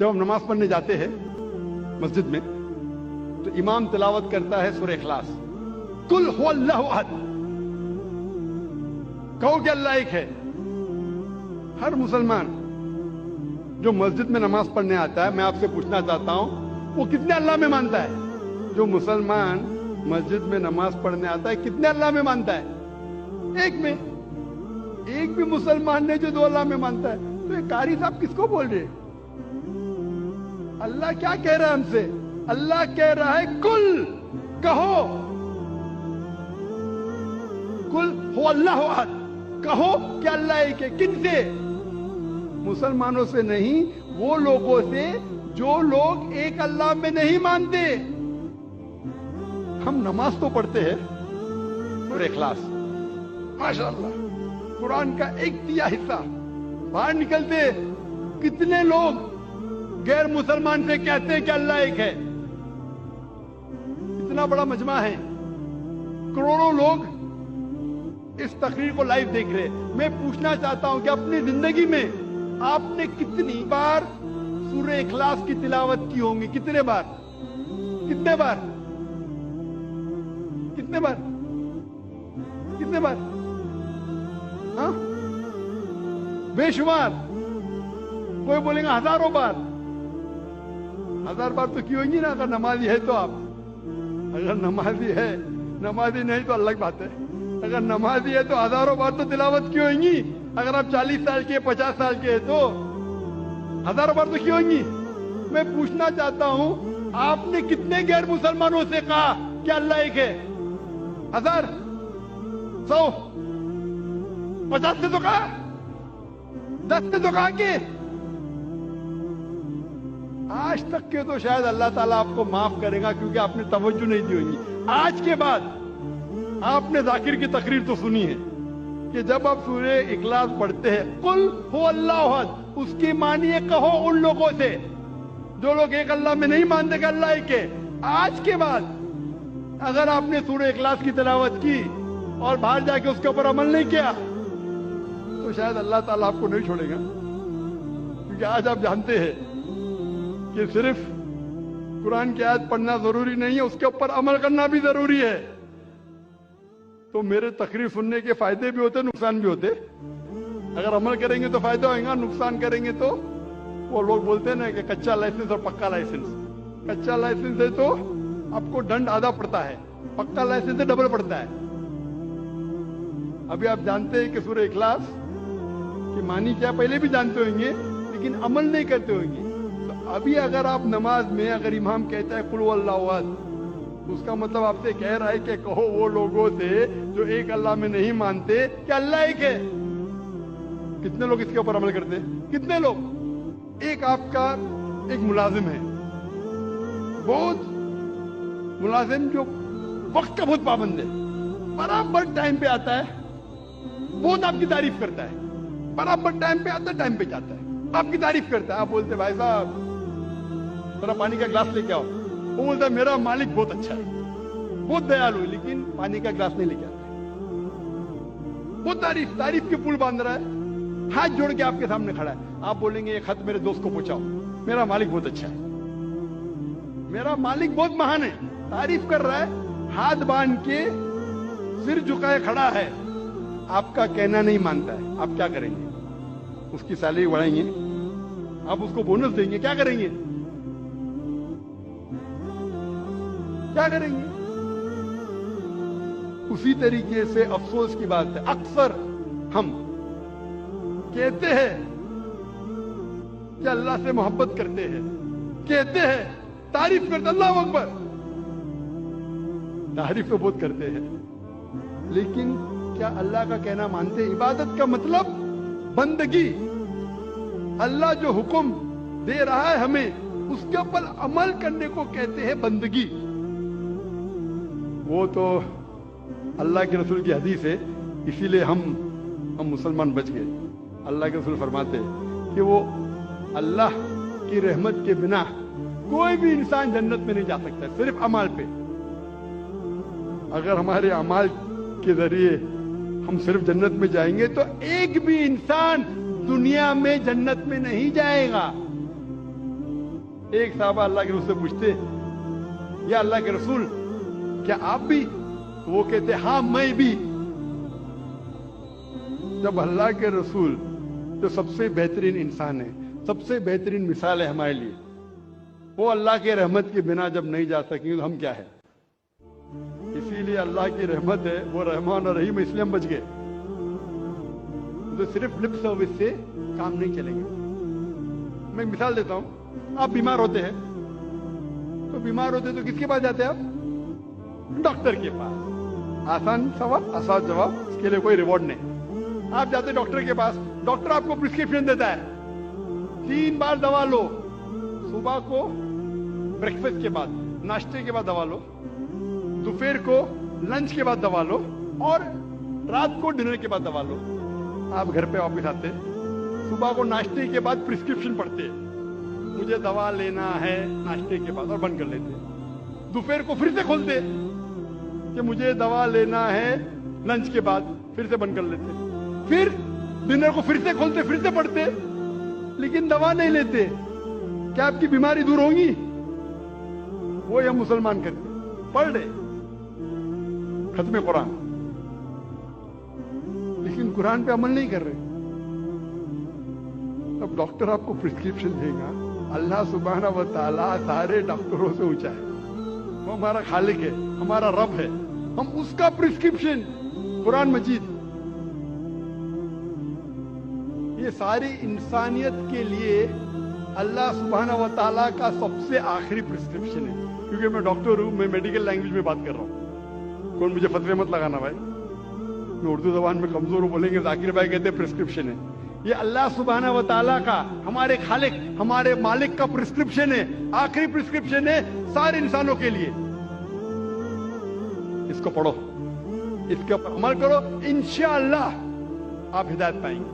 جب ہم نماز پڑھنے جاتے ہیں مسجد میں تو امام تلاوت کرتا ہے سورہ اخلاص، قل هو اللہ احد، کہو کہ اللہ ایک ہے۔ ہر مسلمان جو مسجد میں نماز پڑھنے آتا ہے، میں آپ سے پوچھنا چاہتا ہوں وہ کتنے اللہ میں مانتا ہے؟ جو مسلمان مسجد میں نماز پڑھنے آتا ہے کتنے اللہ میں مانتا ہے؟ ایک میں۔ ایک بھی مسلمان نے جو دو اللہ میں مانتا ہے، تو یہ قاری صاحب کس کو بول رہے ہیں؟ اللہ کیا کہہ رہا ہے ہم سے؟ اللہ کہہ رہا ہے کل، کہو، کل ہو اللہ احد، کہو کہ اللہ ایک ہے۔ کن سے؟ مسلمانوں سے نہیں، وہ لوگوں سے جو لوگ ایک اللہ میں نہیں مانتے۔ ہم نماز تو پڑھتے ہیں سورہ اخلاص، ماشاءاللہ قرآن کا 1/3 حصہ، باہر نکلتے کتنے لوگ غیر مسلمان سے کہتے ہیں کہ اللہ ایک ہے۔ اتنا بڑا مجمع ہے، کروڑوں لوگ اس تقریر کو لائیو دیکھ رہے ہیں۔ میں پوچھنا چاہتا ہوں کہ اپنی زندگی میں آپ نے کتنی بار سورہ اخلاص کی تلاوت کی ہوں گی؟ کتنے بار؟ کتنے بار؟ کتنے بار؟ کتنے بار؟ ہاں بے شمار۔ کوئی بولیں گا ہزاروں بار۔ 1000 بار تو کی ہوگی نا، اگر نمازی ہے تو۔ آپ اگر نمازی ہے، نمازی نہیں تو الگ بات ہے۔ اگر نمازی ہے تو ہزاروں بار تو تلاوت کی ہوئیں گی۔ اگر آپ 40 سال کے 50 سال کے تو ہزاروں بار تو کی ہوئیں گی۔ میں پوچھنا چاہتا ہوں آپ نے کتنے غیر مسلمانوں سے کہا کہ اللہ ایک ہے؟ 1000 100 50 سے تو کہا، 10 سے تو کہا کہ آج تک کے تو شاید اللہ تعالیٰ آپ کو معاف کرے گا کیونکہ آپ نے توجہ نہیں دی ہوگی۔ آج کے بعد آپ نے ذاکر کی تقریر تو سنی ہے کہ جب آپ سورہ اخلاص پڑھتے ہیں قل هو اللہ احد، اس کی معنی ہے کہو ان لوگوں سے جو لوگ ایک اللہ میں نہیں مانتے کہ اللہ ایک ہے۔ آج کے بعد اگر آپ نے سورہ اخلاص کی تلاوت کی اور باہر جا کے اس کے اوپر عمل نہیں کیا تو شاید اللہ تعالیٰ آپ کو نہیں چھوڑے گا، کیونکہ آج آپ جانتے ہیں کہ صرف قرآن کی آیت پڑھنا ضروری نہیں ہے، اس کے اوپر عمل کرنا بھی ضروری ہے۔ تو میرے تقریر سننے کے فائدے بھی ہوتے، نقصان بھی ہوتے۔ اگر عمل کریں گے تو فائدہ ہوئے گا، نقصان کریں گے تو وہ لوگ بولتے ہیں نا کہ کچا لائسنس اور پکا لائسنس۔ کچا لائسنس ہے تو آپ کو دنڈ آدھا پڑتا ہے، پکا لائسنس سے ڈبل پڑتا ہے۔ ابھی آپ جانتے ہیں کہ سورہ اخلاص کی معنی کیا پہلے بھی جانتے ہوئیں گے، لیکن عمل نہیں کرتے ہوئیں گے۔ ابھی اگر آپ نماز میں اگر امام کہتا ہے قل هو اللہ احد، اس کا مطلب آپ سے کہہ رہا ہے کہ کہو وہ لوگوں سے جو ایک اللہ میں نہیں مانتے کہ اللہ ایک ہے۔ کتنے لوگ اس کے اوپر عمل کرتے ہیں؟ کتنے لوگ؟ ایک آپ کا ایک ملازم ہے، بہت ملازم جو وقت کا بہت پابند ہے، برابر ٹائم پہ آتا ہے، بہت آپ کی تعریف کرتا ہے، برابر ٹائم پہ آتا ہے، ٹائم پہ جاتا ہے، آپ کی تعریف کرتا ہے۔ آپ بولتے بھائی صاحب ذرا پانی کا گلاس لے کے آؤ، وہ بولتا ہے میرا مالک بہت اچھا ہے، بہت دیالو ہے، لیکن پانی کا گلاس نہیں لے کے آتا ہے۔ وہ تعریف کے پل باندھ رہا ہے، ہاتھ جوڑ کے آپ کے سامنے کھڑا ہے۔ آپ بولیں گے یہ خط میرے دوست کو پہنچاؤ، میرا مالک بہت اچھا ہے، میرا مالک بہت مہان ہے، تعریف کر رہا ہے، ہاتھ باندھ کے سر جھکائے کھڑا ہے، آپ کا کہنا نہیں مانتا ہے۔ آپ کیا کریں گے؟ اس کی سیلری بڑھائیں گے؟ آپ اس کو بونس دیں گے؟ کیا کریں گے؟ کیا کریں گے؟ اسی طریقے سے افسوس کی بات ہے، اکثر ہم کہتے ہیں کہ اللہ سے محبت کرتے ہیں، کہتے ہیں تعریف کرتے، اللہ اکبر، تعریف تو بہت کرتے ہیں، لیکن کیا اللہ کا کہنا مانتے؟ عبادت کا مطلب بندگی، اللہ جو حکم دے رہا ہے ہمیں اس کے اوپر عمل کرنے کو کہتے ہیں بندگی۔ وہ تو اللہ کے رسول کی حدیث ہے، اسی لیے ہم مسلمان بچ گئے۔ اللہ کے رسول فرماتے کہ وہ اللہ کی رحمت کے بنا کوئی بھی انسان جنت میں نہیں جا سکتا، صرف عمل پہ۔ اگر ہمارے اعمال کے ذریعے ہم صرف جنت میں جائیں گے تو ایک بھی انسان دنیا میں جنت میں نہیں جائے گا، ایک صحابہ اللہ کے رسول سے پوچھتے یا اللہ کے رسول کیا آپ بھی؟ تو وہ کہتے ہاں میں بھی. جب اللہ کے رسول جو سب سے بہترین انسان ہے, سب سے بہترین مثال ہے ہمارے لیے, وہ اللہ کے رحمت کے بنا جب نہیں جا سکیں تو ہم کیا ہے؟ اسی لیے اللہ کی رحمت ہے, وہ رحمان اور رحیم, اس لیے ہم بچ گئے. تو صرف لپ سروس سے کام نہیں چلیں گے. میں ایک مثال دیتا ہوں. آپ بیمار ہوتے ہیں تو بیمار ہوتے تو کس کے پاس جاتے ہیں آپ؟ ڈاکٹر کے پاس. آسان سوال, آسان جواب, اس کے لیے کوئی ریوارڈ نہیں. آپ جاتے ہیں ڈاکٹر کے پاس, ڈاکٹر آپ کو پرسکرپشن دیتا ہے 3 بار دوا لو. صبح کو بریکفاسٹ کے بعد, ناشتے کے بعد دوا لو, دوپہر کو لنچ کے بعد دوا لو, اور رات کو ڈنر کے بعد دوا لو. آپ گھر پہ واپس آتے, صبح کو ناشتے کے بعد پرسکرپشن پڑھتے, مجھے دوا لینا ہے ناشتے کے بعد, اور بند کر لیتے. دوپہر کو پھر سے کھولتے کہ مجھے دوا لینا ہے لنچ کے بعد, پھر سے بند کر لیتے. پھر ڈنر کو پھر سے کھولتے, پھر سے پڑھتے, لیکن دوا نہیں لیتے. کیا آپ کی بیماری دور ہوگی؟ وہ ہم مسلمان کرتے, پڑھ رہے ختم قرآن, لیکن قرآن پہ عمل نہیں کر رہے. اب ڈاکٹر آپ کو پرسکرپشن دے گا. اللہ سبحانہ و تعالیٰ سارے ڈاکٹروں سے اونچا ہے, وہ ہمارا خالق ہے, ہمارا رب ہے. ہم اس کا پرسکرپشن قرآن مجید, یہ ساری انسانیت کے لیے اللہ سبحانہ و تعالیٰ کا سب سے آخری پرسکرپشن ہے. کیونکہ میں ڈاکٹر ہوں, میں میڈیکل لینگویج میں بات کر رہا ہوں. کون مجھے فتوے مت لگانا بھائی, میں اردو زبان میں کمزور ہوں. بولیں گے ذاکر بھائی کہتے ہیں پرسکرپشن ہے. یہ اللہ سبحانہ و تعالیٰ کا, ہمارے خالق, ہمارے مالک کا پرسکرپشن ہے, آخری پرسکرپشن ہے سارے انسانوں کے لیے. اس کو پڑھو, اس کے اوپر عمل کرو, انشاءاللہ آپ ہدایت پائیں گے.